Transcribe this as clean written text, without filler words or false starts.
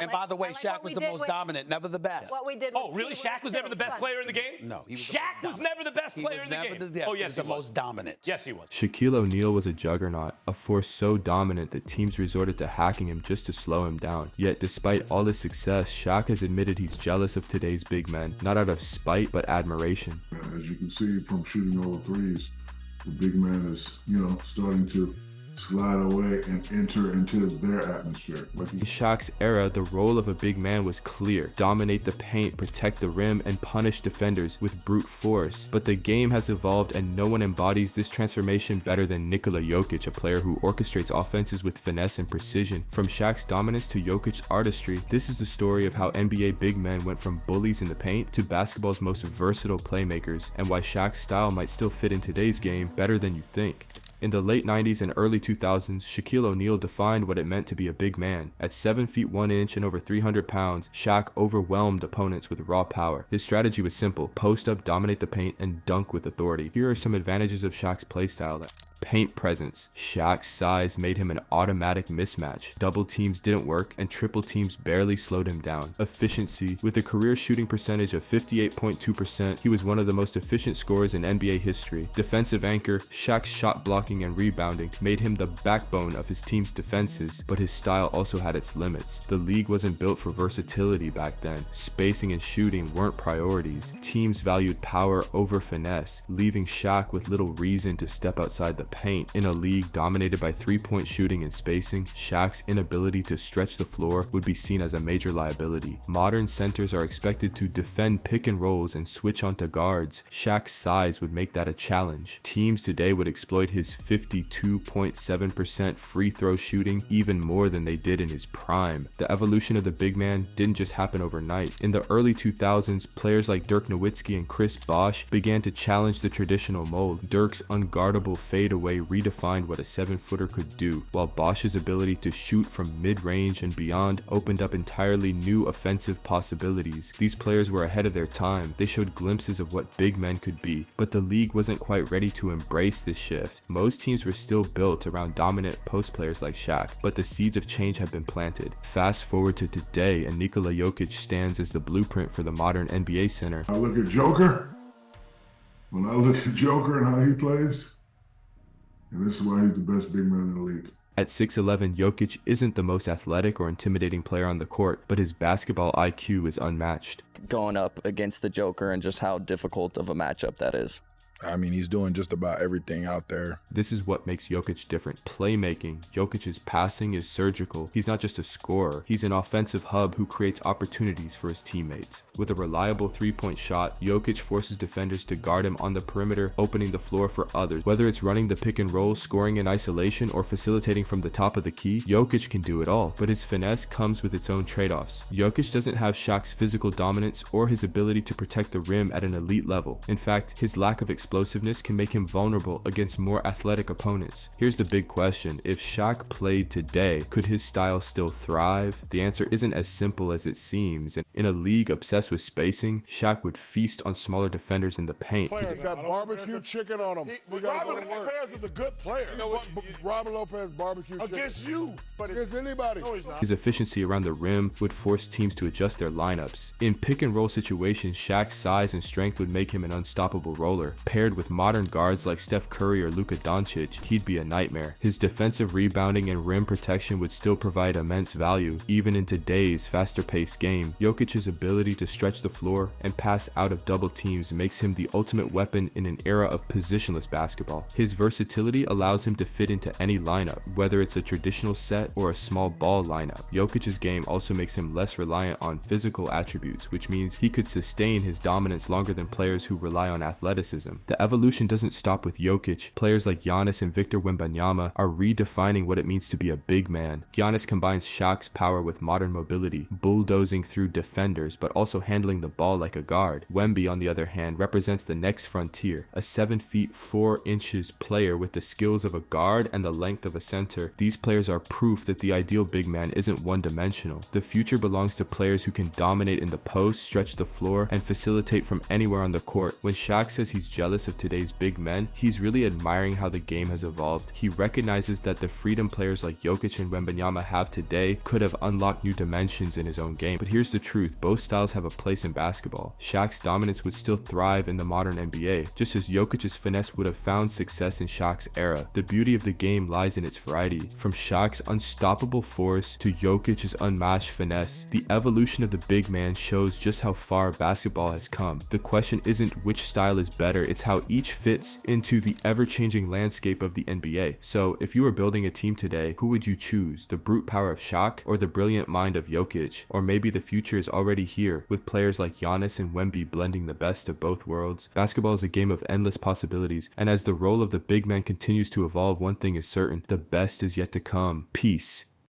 And by the way, like Shaq was the most dominant, never the best. What we did. Oh, really? Shaq was never the best player in the game? No, he was Shaq was never the best player in the game. Yes, oh, he yes, was the most dominant. Yes, he was. Shaquille O'Neal was a juggernaut, a force so dominant that teams resorted to hacking him just to slow him down. Yet, despite all his success, Shaq has admitted he's jealous of today's big men, not out of spite, but admiration. As you can see from shooting all threes, the big man is, starting to slide away and enter into their atmosphere. In Shaq's era, the role of a big man was clear: dominate the paint, protect the rim, and punish defenders with brute force. But the game has evolved and no one embodies this transformation better than Nikola Jokic, a player who orchestrates offenses with finesse and precision. From Shaq's dominance to Jokic's artistry, this is the story of how NBA big men went from bullies in the paint to basketball's most versatile playmakers, and why Shaq's style might still fit in today's game better than you think. In the late 90s and early 2000s, Shaquille O'Neal defined what it meant to be a big man. At 7 feet 1 inch and over 300 pounds, Shaq overwhelmed opponents with raw power. His strategy was simple: post up, dominate the paint, and dunk with authority. Here are some advantages of Shaq's playstyle. Paint presence. Shaq's size made him an automatic mismatch. Double teams didn't work and triple teams barely slowed him down. Efficiency. With a career shooting percentage of 58.2%, he was one of the most efficient scorers in NBA history. Defensive anchor. Shaq's shot blocking and rebounding made him the backbone of his team's defenses, but his style also had its limits. The league wasn't built for versatility back then. Spacing and shooting weren't priorities. Teams valued power over finesse, leaving Shaq with little reason to step outside the paint. In a league dominated by three-point shooting and spacing, Shaq's inability to stretch the floor would be seen as a major liability. Modern centers are expected to defend pick and rolls and switch onto guards. Shaq's size would make that a challenge. Teams today would exploit his 52.7% free throw shooting even more than they did in his prime. The evolution of the big man didn't just happen overnight. In the early 2000s, players like Dirk Nowitzki and Bosh began to challenge the traditional mold. Dirk's unguardable fadeaway redefined what a 7-footer could do, while Bosh's ability to shoot from mid-range and beyond opened up entirely new offensive possibilities. These players were ahead of their time. They showed glimpses of what big men could be, but the league wasn't quite ready to embrace this shift. Most teams were still built around dominant post players like Shaq, but the seeds of change have been planted. Fast forward to today, and Nikola Jokic stands as the blueprint for the modern NBA center. I look at Joker. When I look at Joker and how he plays, and this is why he's the best big man in the league. At 6'11", Jokic isn't the most athletic or intimidating player on the court, but his basketball IQ is unmatched. Going up against the Joker and just how difficult of a matchup that is. I mean, he's doing just about everything out there. This is what makes Jokic different. Playmaking. Jokic's passing is surgical. He's not just a scorer. He's an offensive hub who creates opportunities for his teammates. With a reliable three-point shot, Jokic forces defenders to guard him on the perimeter, opening the floor for others. Whether it's running the pick and roll, scoring in isolation, or facilitating from the top of the key, Jokic can do it all. But his finesse comes with its own trade-offs. Jokic doesn't have Shaq's physical dominance or his ability to protect the rim at an elite level. In fact, his lack of explosiveness can make him vulnerable against more athletic opponents. Here's the big question: if Shaq played today, could his style still thrive? The answer isn't as simple as it seems. And in a league obsessed with spacing, Shaq would feast on smaller defenders in the paint. He's got barbecue chicken on him. Robert Lopez is a good player. You know what? Robert Lopez barbecue chicken. Against you. But against anybody. No, he's not. His efficiency around the rim would force teams to adjust their lineups. In pick and roll situations, Shaq's size and strength would make him an unstoppable roller. Paired with modern guards like Steph Curry or Luka Doncic, he'd be a nightmare. His defensive rebounding and rim protection would still provide immense value, even in today's faster-paced game. Jokic's ability to stretch the floor and pass out of double teams makes him the ultimate weapon in an era of positionless basketball. His versatility allows him to fit into any lineup, whether it's a traditional set or a small ball lineup. Jokic's game also makes him less reliant on physical attributes, which means he could sustain his dominance longer than players who rely on athleticism. The evolution doesn't stop with Jokic. Players like Giannis and Victor Wembanyama are redefining what it means to be a big man. Giannis combines Shaq's power with modern mobility, bulldozing through defenders but also handling the ball like a guard. Wemby, on the other hand, represents the next frontier, a 7 feet 4 inches player with the skills of a guard and the length of a center. These players are proof that the ideal big man isn't one-dimensional. The future belongs to players who can dominate in the post, stretch the floor, and facilitate from anywhere on the court. When Shaq says he's jealous jealous of today's big men, he's really admiring how the game has evolved. He recognizes that the freedom players like Jokic and Wembanyama have today could have unlocked new dimensions in his own game. But here's the truth, both styles have a place in basketball. Shaq's dominance would still thrive in the modern NBA, just as Jokic's finesse would have found success in Shaq's era. The beauty of the game lies in its variety. From Shaq's unstoppable force to Jokic's unmatched finesse, the evolution of the big man shows just how far basketball has come. The question isn't which style is better, it's how each fits into the ever-changing landscape of the NBA. So if you were building a team today, who would you choose? The brute power of Shaq or the brilliant mind of Jokic? Or maybe the future is already here with players like Giannis and Wemby blending the best of both worlds. Basketball is a game of endless possibilities, and as the role of the big man continues to evolve, one thing is certain, the best is yet to come. Peace.